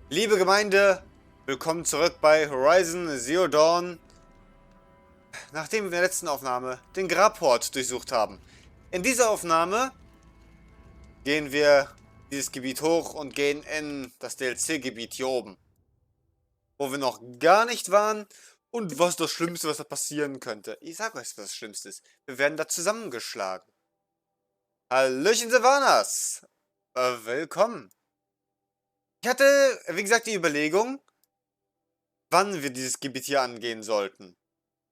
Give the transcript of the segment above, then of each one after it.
Liebe Gemeinde, willkommen zurück bei Horizon Zero Dawn, nachdem wir in der letzten Aufnahme den Grabhort durchsucht haben. In dieser Aufnahme gehen wir dieses Gebiet hoch und gehen in das DLC-Gebiet hier oben, wo wir noch gar nicht waren und was das Schlimmste, was da passieren könnte. Ich sag euch, was das Schlimmste ist. Wir werden da zusammengeschlagen. Hallöchen, Sylvanas! Willkommen. Ich hatte, wie gesagt, die Überlegung, wann wir dieses Gebiet hier angehen sollten.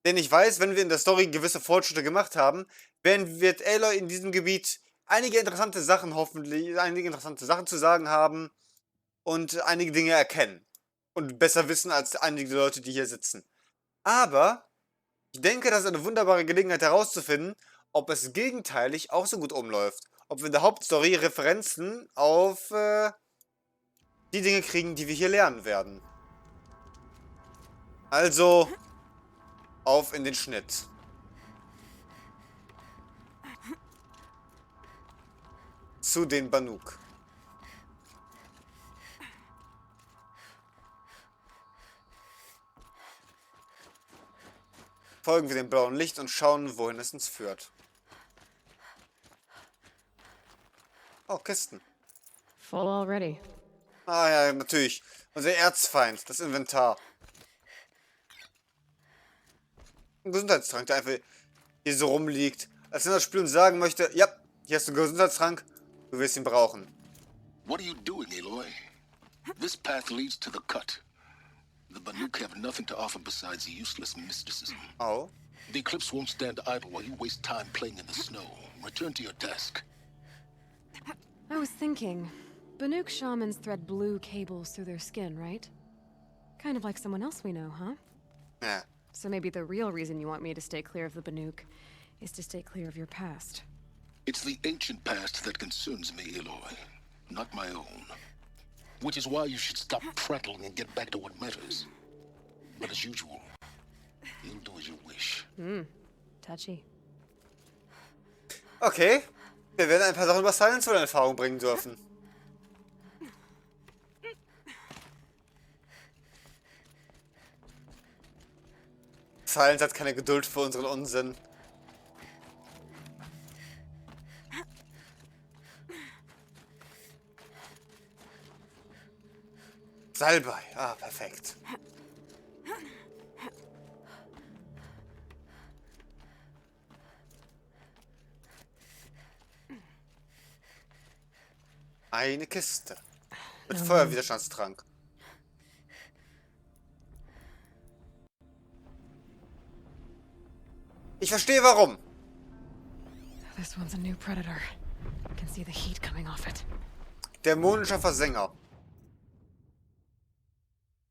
Denn ich weiß, wenn wir in der Story gewisse Fortschritte gemacht haben, wird Aloy in diesem Gebiet einige interessante Sachen zu sagen haben und einige Dinge erkennen. Und besser wissen als einige Leute, die hier sitzen. Aber ich denke, das ist eine wunderbare Gelegenheit herauszufinden, ob es gegenteilig auch so gut umläuft. Ob wir in der Hauptstory Referenzen auf die Dinge kriegen, die wir hier lernen werden. Also, auf in den Schnitt. Zu den Banuk. Folgen wir dem blauen Licht und schauen, wohin es uns führt. Oh, Kisten. Full already. Ah ja, natürlich. Unser Erzfeind, das Inventar. Ein Gesundheitstrank, der einfach hier so rumliegt. Als wenn das Spiel uns sagen möchte, ja, hier hast du einen Gesundheitstrank, du wirst ihn brauchen. What are you doing, Aloy? This path leads to the cut. The Banuk have nothing to offer besides useless mysticism. Oh. The Eclipse won't stand idle while you waste time playing in the snow. Return to your desk. I was thinking, Banuk shamans thread blue cables through their skin, right? Kind of like someone else we know, huh? Ja. So maybe the real reason you want me to stay clear of the Banuk is to stay clear of your past. It's the ancient past that concerns me, Aloy, not my own. Which is why you should stop prattling and get back to what matters. But as usual, you'll do as you wish. Touchy. Okay. Wir werden ein paar Sachen über Silence wohl in Erfahrung bringen dürfen. Silence hat keine Geduld für unseren Unsinn. Salbei. Ah, perfekt. Eine Kiste. Mit Feuerwiderstandstrank. Ich verstehe warum. This one's a new predator. I can see the heat coming off it. Dämonischer Versänger.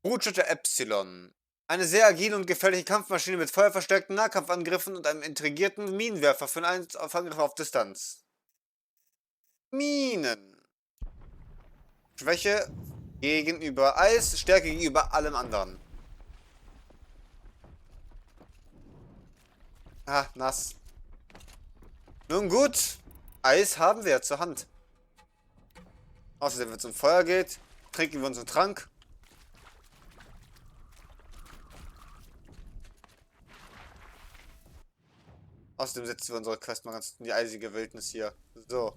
Brutstätte Epsilon. Eine sehr agile und gefährliche Kampfmaschine mit feuerverstärkten Nahkampfangriffen und einem integrierten Minenwerfer für einen Angriff auf Distanz. Minen. Schwäche gegenüber Eis, Stärke gegenüber allem anderen. Ah, nass. Nun gut. Eis haben wir ja zur Hand. Außerdem, wenn es um Feuer geht, trinken wir unseren Trank. Außerdem setzen wir unsere Quest mal ganz in die eisige Wildnis hier. So.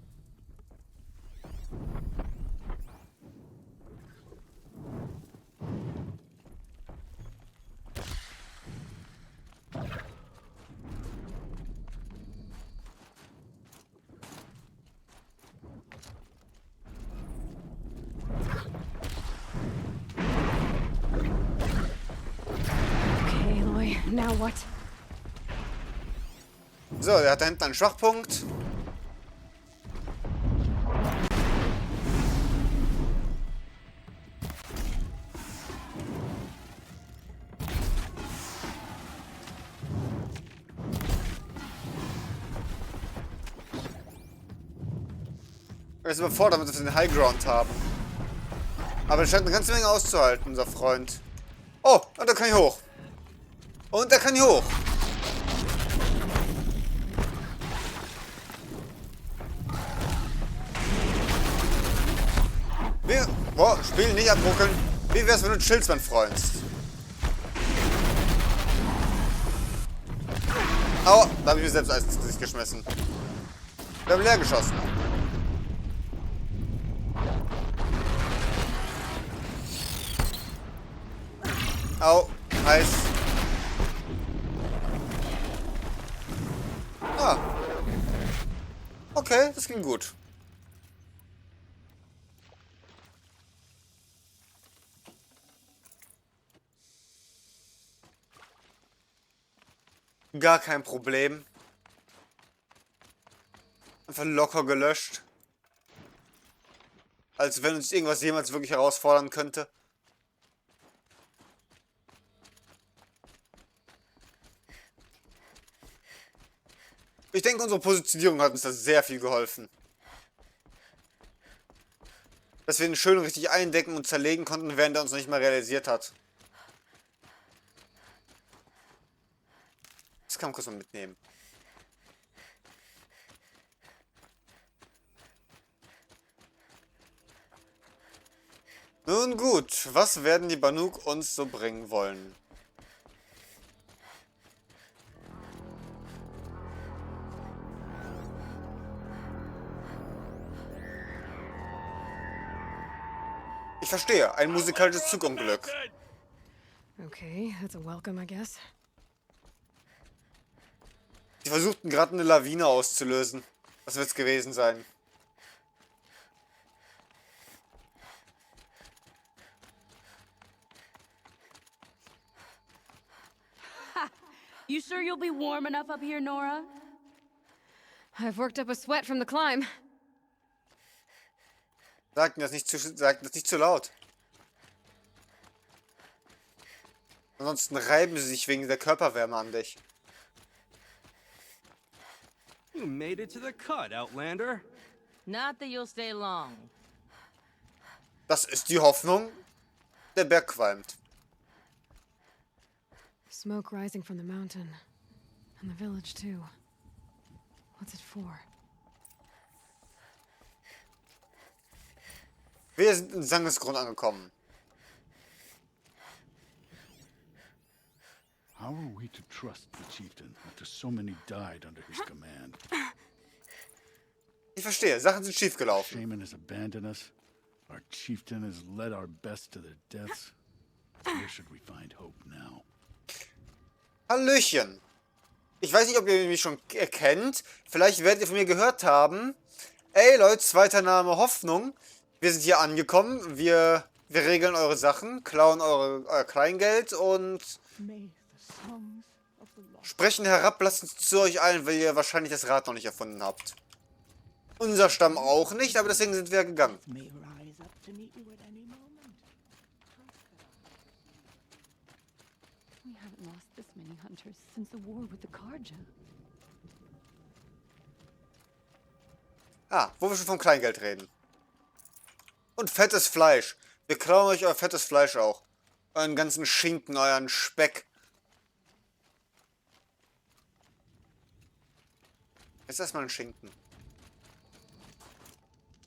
Okay, Aloy, now what? So, der hat da hinten einen Schwachpunkt. Er ist überfordert, damit wir den High Ground haben. Aber er scheint eine ganze Menge auszuhalten, unser Freund. Oh, und da kann ich hoch. Und da kann ich hoch. Wir spielen nicht abruckeln. Wie wär's, wenn du chillst, mein Freund? Au, da habe ich mir selbst Eis ins Gesicht geschmissen. Wir haben leer geschossen. Au, Eis. Ah. Okay, das ging gut. Gar kein Problem. Einfach locker gelöscht. Als wenn uns irgendwas jemals wirklich herausfordern könnte. Ich denke, unsere Positionierung hat uns da sehr viel geholfen. Dass wir ihn schön richtig eindecken und zerlegen konnten, während er uns noch nicht mal realisiert hat. Das kann man kurz mal mitnehmen. Nun gut, was werden die Banuk uns so bringen wollen? Ich verstehe, ein musikalisches Zugunglück. Okay, that's a welcome, I guess. Sie versuchten gerade eine Lawine auszulösen. Was wird es gewesen sein? You sure you'll be warm enough up here, Nora? I've worked up a sweat from the climb. Sagten das nicht zu laut. Ansonsten reiben sie sich wegen der Körperwärme an dich. You made it to the cut, Outlander. Not that you'll stay long. Das ist die Hoffnung. Der Berg qualmt. Smoke rising from the mountain. And the village, too. What's it for? Wir sind in Sangesgrund angekommen. How are we to trust the chieftain after so many died under his command? Ich verstehe, Sachen sind schiefgelaufen. Shaman has abandoned us. Our chieftain has led our best to their deaths. Where should we find hope now? Hallöchen. Ich weiß nicht, ob ihr mich schon kennt. Vielleicht werdet ihr von mir gehört haben. Ey Leute, zweiter Name Hoffnung. Wir sind hier angekommen. Wir regeln eure Sachen, klauen euer Kleingeld und sprechen herablassend zu euch allen, weil ihr wahrscheinlich das Rad noch nicht erfunden habt. Unser Stamm auch nicht, aber deswegen sind wir gegangen. We haven't lost this many hunters since the war with the Karja. Ah, wo wir schon vom Kleingeld reden. Und fettes Fleisch. Wir klauen euch euer fettes Fleisch auch. Euren ganzen Schinken, euren Speck. Jetzt erstmal ein Schinken.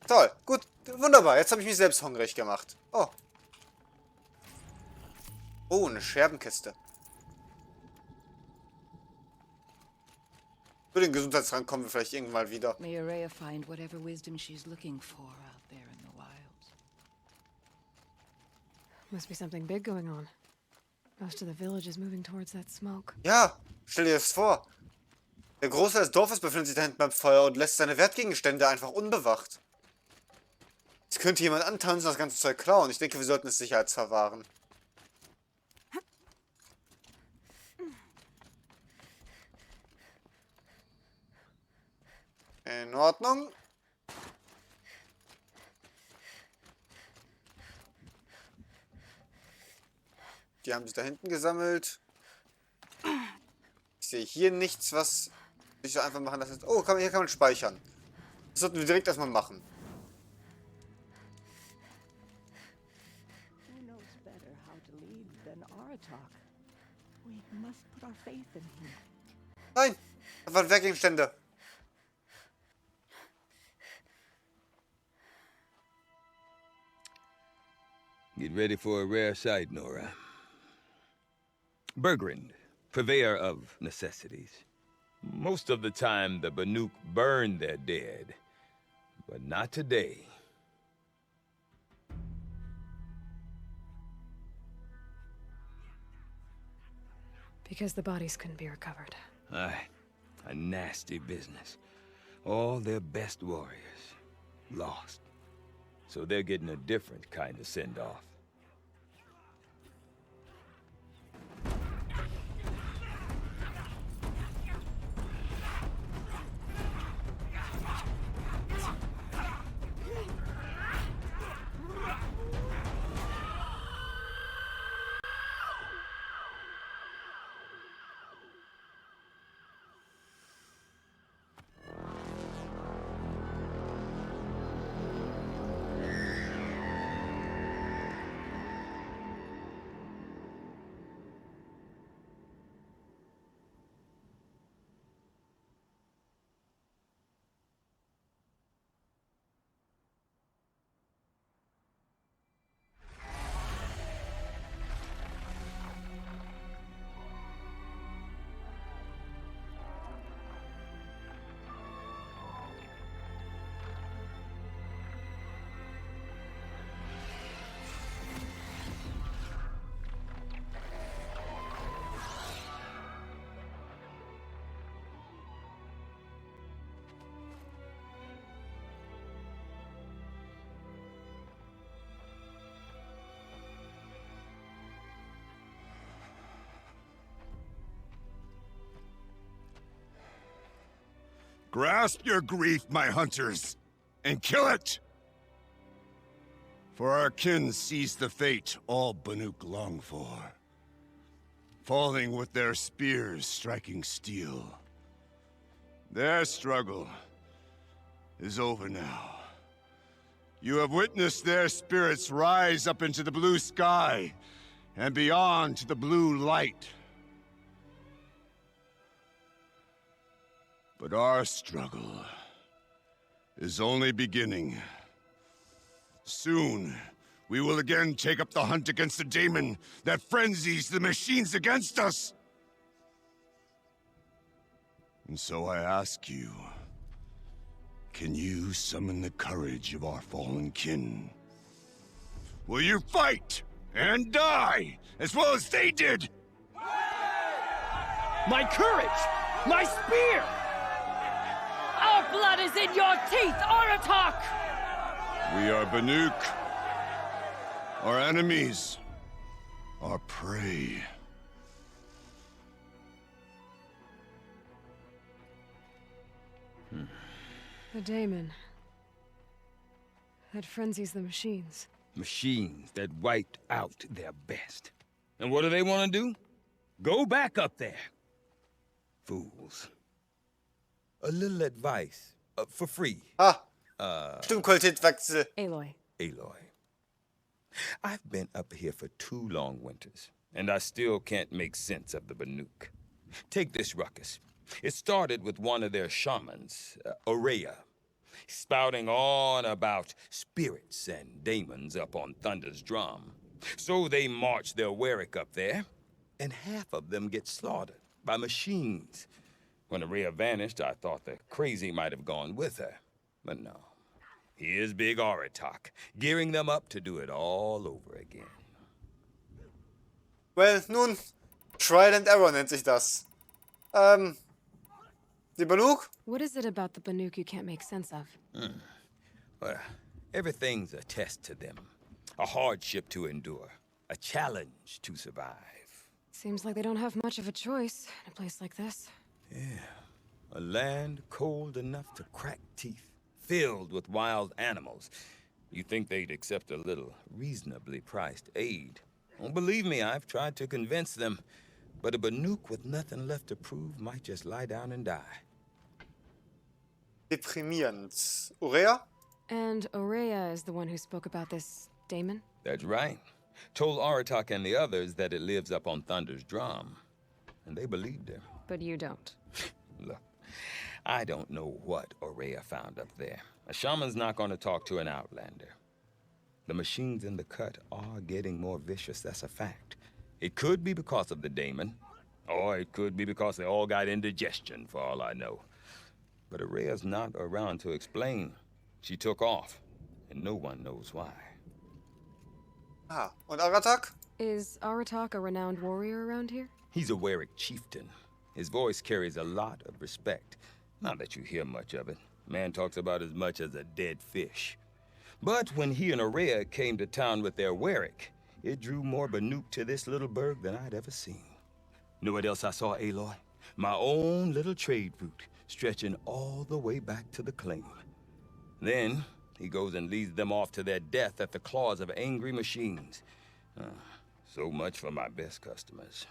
Toll, gut, wunderbar. Jetzt habe ich mich selbst hungrig gemacht. Oh. Oh, eine Scherbenkiste. Für den Gesundheitsrang kommen wir vielleicht irgendwann mal wieder. May Araya find whatever wisdom she's looking for out there in the wild. Must be something big going on. Most of the village is moving towards that smoke. Ja, stell dir das vor. Der Großteil des Dorfes befindet sich da hinten beim Feuer und lässt seine Wertgegenstände einfach unbewacht. Es könnte jemand antanzen und das ganze Zeug klauen. Ich denke, wir sollten es sicherheitsverwahren. In Ordnung. Die haben sich da hinten gesammelt. Ich sehe hier nichts, was sich so einfach machen lassen. Oh, hier kann man speichern. Das sollten wir direkt erstmal machen. Who knows better how to lead than Aratak? We must put our faith in him. Nein, das waren Wertgegenstände. Get ready for a rare sight, Nora. Bergrand, purveyor of necessities. Most of the time, the Banuk burn their dead, but not today. Because the bodies couldn't be recovered. Aye, a nasty business. All their best warriors lost. So they're getting a different kind of send-off. Grasp your grief, my hunters, and kill it! For our kin sees the fate all Banuk long for. Falling with their spears striking steel. Their struggle is over now. You have witnessed their spirits rise up into the blue sky, and beyond to the blue light. But our struggle is only beginning. Soon, we will again take up the hunt against the demon that frenzies the machines against us. And so I ask you, can you summon the courage of our fallen kin? Will you fight and die as well as they did? My courage! My spear! Our blood is in your teeth, Aratok! We are Banuk. Our enemies. Our prey. The daemon. That frenzies the machines. Machines that wiped out their best. And what do they want to do? Go back up there. Fools. A little advice. For free. Stimmqualitätswechsel. Aloy. Aloy. I've been up here for 2 long winters, and I still can't make sense of the Banuk. Take this ruckus. It started with one of their shamans, Oreya, spouting on about spirits and demons up on Thunder's drum. So they march their Warwick up there, and half of them get slaughtered by machines. When Oreya vanished, I thought the crazy might have gone with her. But no. Here's big Aratok, gearing them up to do it all over again. Well, nun, Trial and Error nennt sich das. Die Banuk? What is it about the Banuk you can't make sense of? Well, everything's a test to them. A hardship to endure. A challenge to survive. Seems like they don't have much of a choice in a place like this. Yeah. A land cold enough to crack teeth. Filled with wild animals. You'd think they'd accept a little reasonably priced aid. Oh, believe me, I've tried to convince them. But a Banuk with nothing left to prove might just lie down and die. Deprimierend. Oreya? And Oreya is the one who spoke about this daemon? That's right. Told Aratok and the others that it lives up on Thunder's drum. And they believed her. But you don't. Look, I don't know what Oreya found up there. A shaman's not going to talk to an outlander. The machines in the cut are getting more vicious, that's a fact. It could be because of the daemon, or it could be because they all got indigestion, for all I know. But Araya's not around to explain. She took off, and no one knows why. Ah, und Aratak? Is Aratak a renowned warrior around here? He's a Warwick chieftain. His voice carries a lot of respect. Not that you hear much of it. Man talks about as much as a dead fish. But when he and Araya came to town with their Warwick, it drew more Banuk to this little burg than I'd ever seen. Know what else I saw, Aloy? My own little trade route, stretching all the way back to the claim. Then, he goes and leads them off to their death at the claws of angry machines. So much for my best customers.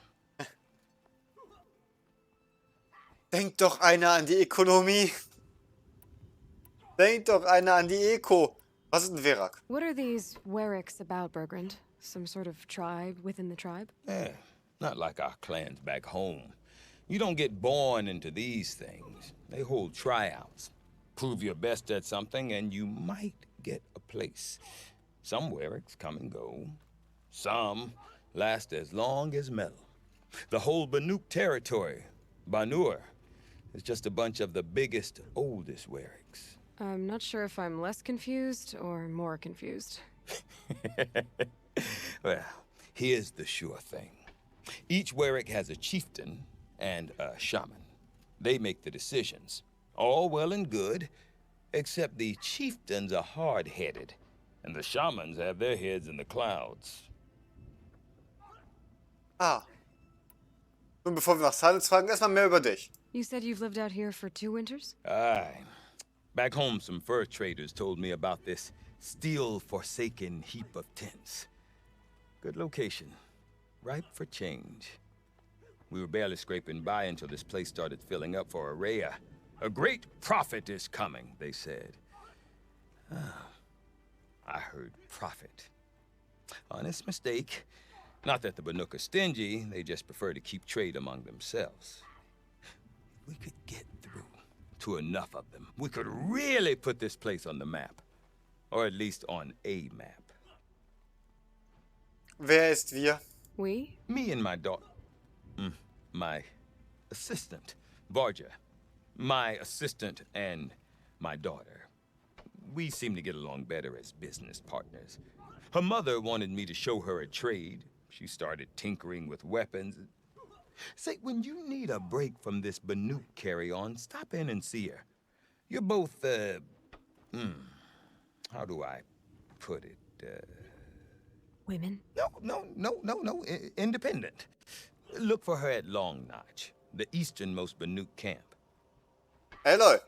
Denkt doch einer an die Ökonomie. Denkt doch einer an die Eko. Was ist ein Verak? What are these Wericks about, Bergrand? Some sort of tribe within the tribe? Yeah, not like our clans back home. You don't get born into these things. They hold tryouts. Prove your best at something and you might get a place. Some Wericks come and go. Some last as long as metal. The whole Banuk territory, Banur, is just a bunch of the biggest, oldest Wericks. I'm not sure if I'm less confused or more confused. Well, here's the sure thing. Each Warwick has a chieftain and a shaman. They make the decisions. All well and good, except the chieftains are hard-headed, and the shamans have their heads in the clouds. Ah. Nun, bevor wir nach Silence fragen, erstmal mehr über dich. You said you've lived out here for 2 winters? Aye. Back home, some fur traders told me about this steel-forsaken heap of tents. Good location. Ripe for change. We were barely scraping by until this place started filling up for Araya. A great prophet is coming, they said. I heard prophet. Honest mistake. Not that the Banuk are stingy, they just prefer to keep trade among themselves. We could get through to enough of them. We could really put this place on the map. Or at least on a map. Wer ist wir? We? Me and my daughter. My assistant, Varja. My assistant and my daughter. We seem to get along better as business partners. Her mother wanted me to show her a trade. She started tinkering with weapons. Say, when you need a break from this Banuk carry-on, stop in and see her. You're both, how do I put it? Women? No. Independent. Look for her at Long Notch, the easternmost Banuk camp. Aloy.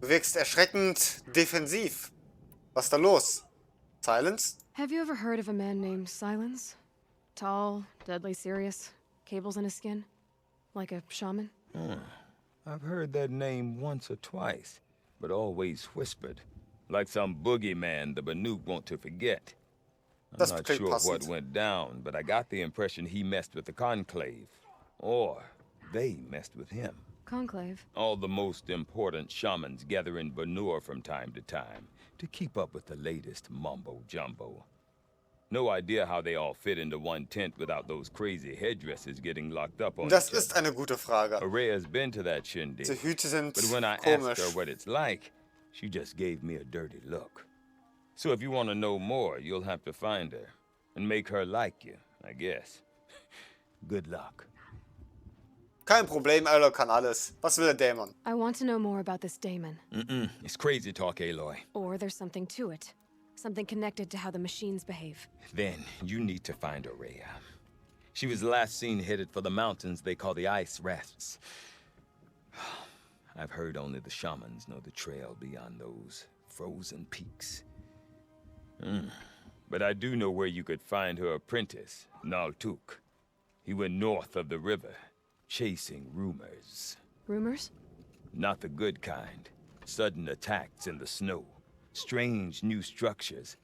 Du wirkst erschreckend defensiv. Was ist da los? Silence? Have you ever heard of a man named Silence? Tall, deadly serious, cables in his skin? Like a shaman? I've heard that name once or twice, but always whispered. Like some boogeyman the Banuk want to forget. I'm not sure what went down, but I got the impression he messed with the Conclave. Or they messed with him. Conclave? All the most important shamans gather in Banur from time to time to keep up with the latest mumbo-jumbo. No idea how they all fit into one tent without those crazy headdresses getting locked up on Das each other. ist eine gute Frage. Araya's been to that shindig, Die Hüte sind but when I komisch. asked her what it's like, she just gave me a dirty look. So if you want to know more, you'll have to find her and make her like you, I guess. Good luck. Kein Problem, Aloy kann alles. Was will der Dämon? I want to know more about this daemon. It's crazy talk, Aloy. Or there's something to it. Something connected to how the machines behave. Then you need to find Araya. She was last seen headed for the mountains they call the Ice Rasps. I've heard only the shamans know the trail beyond those frozen peaks. But I do know where you could find her apprentice, Naltuk. He went north of the river, chasing rumors. Rumors? Not the good kind. Sudden attacks in the snow. Strange new structures.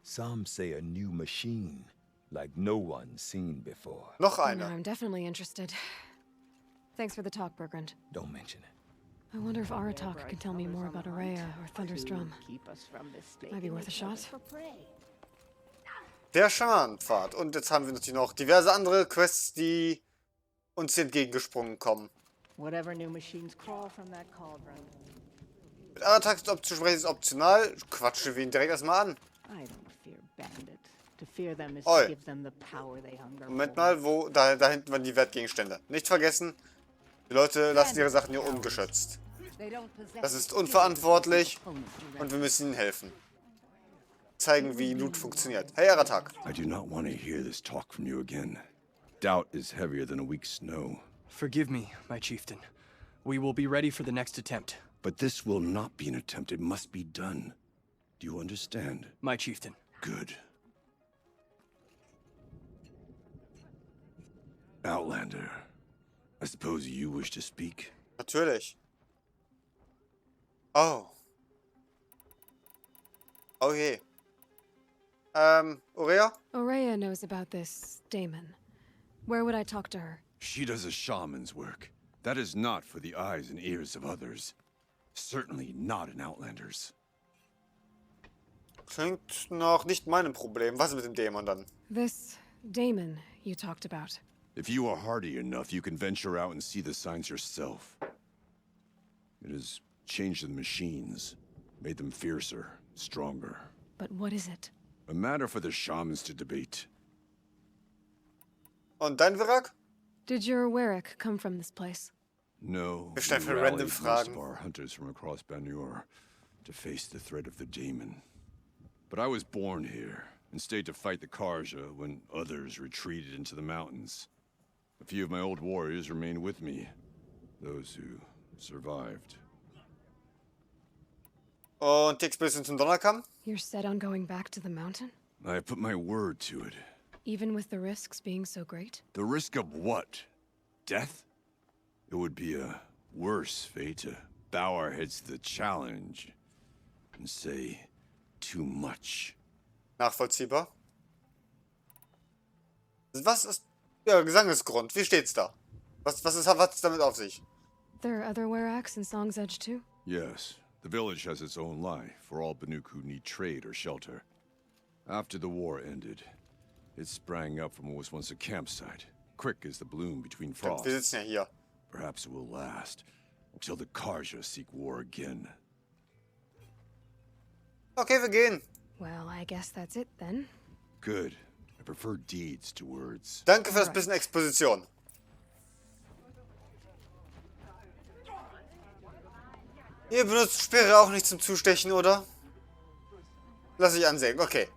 Some say a new machine, like no one's seen before. Noch No, einer. I'm definitely interested. Thanks for the talk, Bergrand. Don't mention it. I wonder if Aratak can tell me more about Araya or Thunderstrom. Might be worth a shot. Der Schamanenpfad. Und jetzt haben wir natürlich noch diverse andere Quests, die uns hier entgegengesprungen kommen. Whatever new machines crawl from that cauldron. Mit Aratak zu sprechen ist optional. Quatsche wir ihn direkt erstmal an. I don't fear bandit. To fear them is Oi. to give them the power they hunger Moment for. mal, wo da hinten waren die Wertgegenstände. Nicht vergessen, die Leute lassen ihre Sachen hier ungeschützt. Das ist unverantwortlich und wir müssen ihnen helfen. Zeigen, wie Loot funktioniert. Hey, Aratak. I do not want to hear this talk from you again. Doubt is heavier than a week's snow. Forgive me, my chieftain. We will be ready for the next attempt. But this will not be an attempt. It must be done. Do you understand? My chieftain. Good. Outlander, I suppose you wish to speak? Natürlich. Oh. Oh je. Aurea? Araya knows about this Damon. Where would I talk to her? She does a shaman's work. That is not for the eyes and ears of others. Certainly not an Outlander's. Klingt noch nicht meinem Problem. Was ist mit dem Dämon dann? This Damon you talked about. If you are hardy enough, you can venture out and see the signs yourself. It has changed the machines, made them fiercer, stronger. But what is it? A matter for the shamans to debate. Und dein Virak? Did your Warwick come from this place? No, Wir stellen we für rallied random most Fragen. of our hunters from across Banur to face the threat of the demon. But I was born here and stayed to fight the Karja when others retreated into the mountains. A few of my old warriors remained with me, those who survived. Und die Expedition zum Donnerkamm? You're set on going back to the mountain? I have put my word to it. Even with the risks being so great? The risk of what? Death? It would be a worse fate to bow our heads to the challenge and say too much. Nachvollziehbar. Was ist... Ja, Gesangesgrund. Wie steht's da? Hat's damit auf sich? There are other Warracks in Song's Edge too? Yes, the village has its own life for all Banuk who need trade or shelter. After the war ended, it sprang up from what was once a campsite, quick as the bloom between frosts. Wir sitzen ja hier. Perhaps it will last until the Karja seek war again. Okay, wir gehen. Well, I guess that's it then. Good. I prefer deeds to words. Danke für das bisschen Exposition. Ihr benutzt Speere auch nicht zum Zustechen, oder? Lass ich ansehen, okay.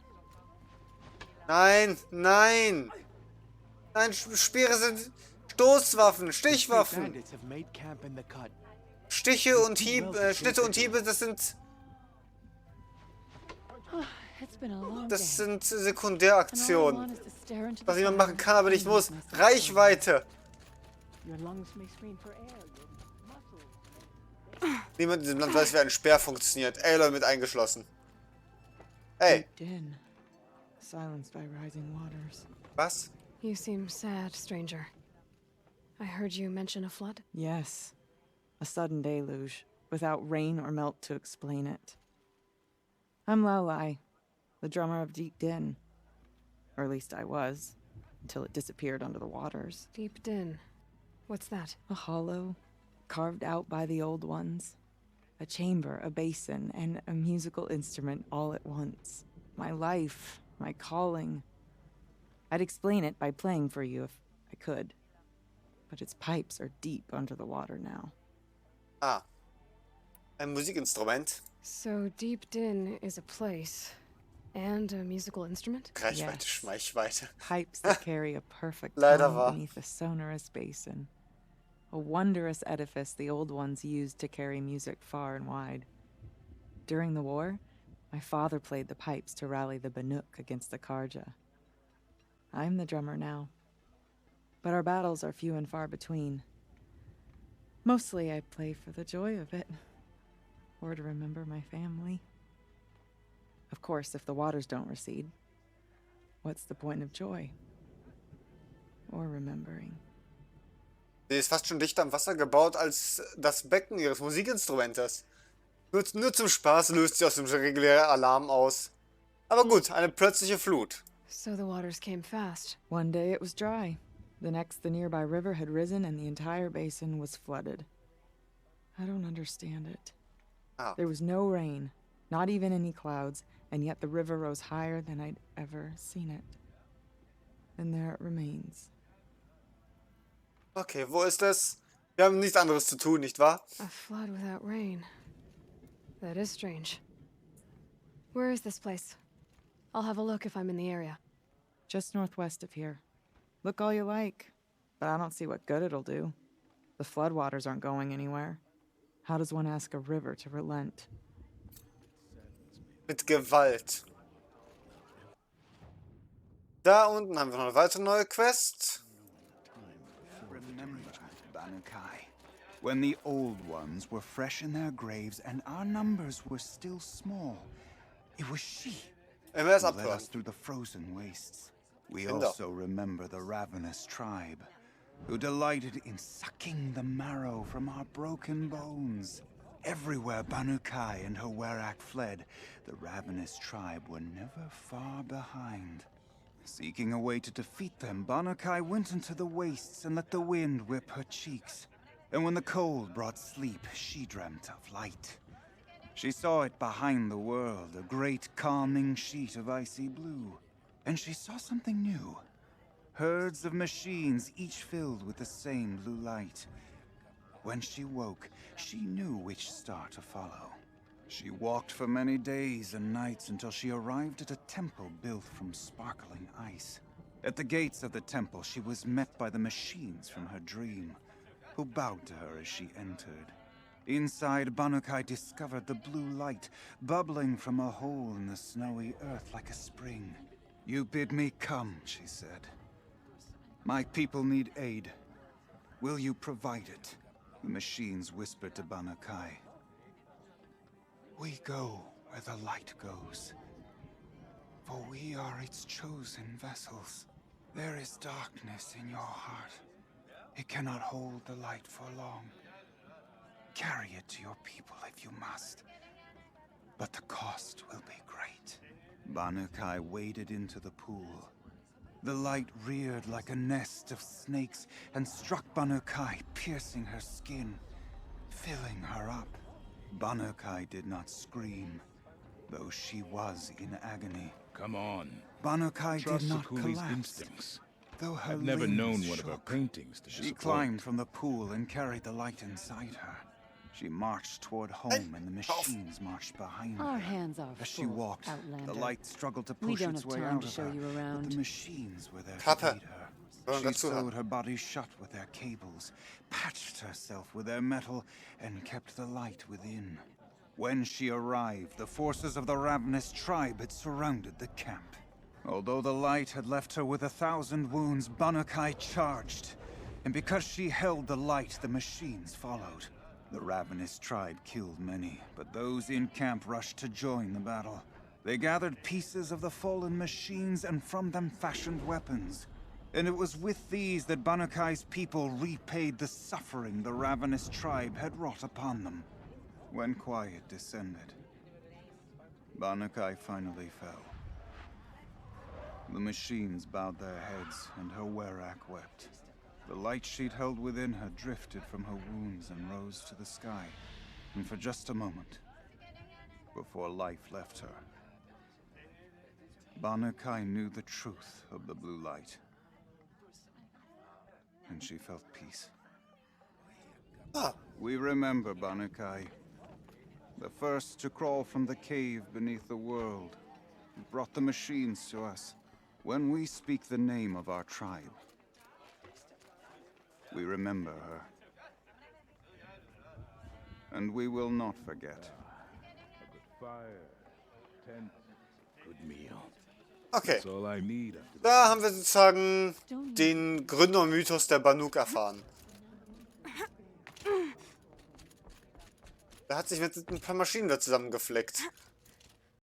Nein, nein. Nein, Speere sind Stoßwaffen, Stichwaffen. Stiche und Hiebe, Schnitte und Hiebe, das sind Sekundäraktionen. Was jemand machen kann, aber nicht muss. Reichweite. Niemand in diesem Land weiß, wie ein Speer funktioniert. Aloy mit eingeschlossen. Hey. Was? You seem sad, stranger. I heard you mention a flood? Yes. A sudden deluge, without rain or melt to explain it. I'm Aloy, the drummer of Deep Din. Or at least I was, until it disappeared under the waters. Deep Din. What's that? A hollow, carved out by the old ones. A chamber, a basin, and a musical instrument all at once. My life, my calling. I'd explain it by playing for you if I could. But its pipes are deep under the water now. Ah. Ein Musikinstrument. So Deep Din is a place. And a musical instrument? Reichweite, Schmeichweite. Pipes that carry a perfect Leider tone wahr. beneath a sonorous basin. A wondrous edifice the old ones used to carry music far and wide. During the war, my father played the pipes to rally the Banuk against the Karja. I'm the drummer now. But our battles are few and far between. Mostly I play for the joy of it. Or to remember my family. Of course, if the waters don't recede, what's the point of joy? Or remembering? Sie ist fast schon dichter am Wasser gebaut als das Becken ihres Musikinstrumentes. Nur zum Spaß löst sie aus dem regulären Alarm aus. Aber gut, eine plötzliche Flut. So the waters came fast. One day it was dry. The next, the nearby river had risen and the entire basin was flooded. I don't understand it. Ah. There was no rain, not even any clouds, and yet the river rose higher than I'd ever seen it. And there it remains. Okay, wo ist es? Wir haben nichts anderes zu tun, nicht wahr? A flood without rain. That is strange. Where is this place? I'll have a look if I'm in the area. Just northwest of here. Look all you like, but I don't see what good it'll do. The floodwaters aren't going anywhere. How does one ask a river to relent? Mit Gewalt. Da unten haben wir noch eine weitere neue Quest. Remember, Banukai, when the old ones were fresh in their graves and our numbers were still small. It was she who led us through the frozen wastes. We also remember the ravenous tribe, who delighted in sucking the marrow from our broken bones. Everywhere Banukai and her Werak fled, the ravenous tribe were never far behind. Seeking a way to defeat them, Banukai went into the wastes and let the wind whip her cheeks. And when the cold brought sleep, she dreamt of light. She saw it behind the world, a great calming sheet of icy blue. And she saw something new. Herds of machines, each filled with the same blue light. When she woke, she knew which star to follow. She walked for many days and nights until she arrived at a temple built from sparkling ice. At the gates of the temple, she was met by the machines from her dream, who bowed to her as she entered. Inside, Banukai discovered the blue light bubbling from a hole in the snowy earth like a spring. "You bid me come," she said. "My people need aid. Will you provide it?" The machines whispered to Banukai. "We go where the light goes, for we are its chosen vessels. There is darkness in your heart. It cannot hold the light for long. Carry it to your people if you must, but the cost will be great." Banukai waded into the pool. The light reared like a nest of snakes and struck Banukai, piercing her skin, filling her up. Banukai did not scream, though she was in agony. Come on. Banukai Trust did not Sakuli's collapse, instincts. though her I've never limbs known one shook. of her paintings to She disappoint. climbed from the pool and carried the light inside her. She marched toward home, and the machines marched behind her. Our hands are As she full, walked, Outlander. the light struggled to We push don't its have way time out to of show her, you but around. the machines were there to Kappe. aid her. Wollen She dazu hören. sewed her body shut with their cables, patched herself with their metal, and kept the light within. When she arrived, the forces of the ravenous tribe had surrounded the camp. Although the light had left her with 1,000 wounds, Banukai charged. And because she held the light, the machines followed. The ravenous tribe killed many, but those in camp rushed to join the battle. They gathered pieces of the fallen machines and from them fashioned weapons. And it was with these that Banukai's people repaid the suffering the ravenous tribe had wrought upon them. When quiet descended, Banukai finally fell. The machines bowed their heads, and her Werak wept. The light she'd held within her drifted from her wounds and rose to the sky. And for just a moment, before life left her, Banukai knew the truth of the blue light. And she felt peace. We remember Banukai, the first to crawl from the cave beneath the world, who brought the machines to us. When we speak the name of our tribe, we remember her. And we will not forget. A good fire, tent, good meal. Okay. That's all I need after Da haben wir sozusagen den Gründermythos der Banuk erfahren. Da hat sich mit ein paar Maschinen da zusammengefleckt.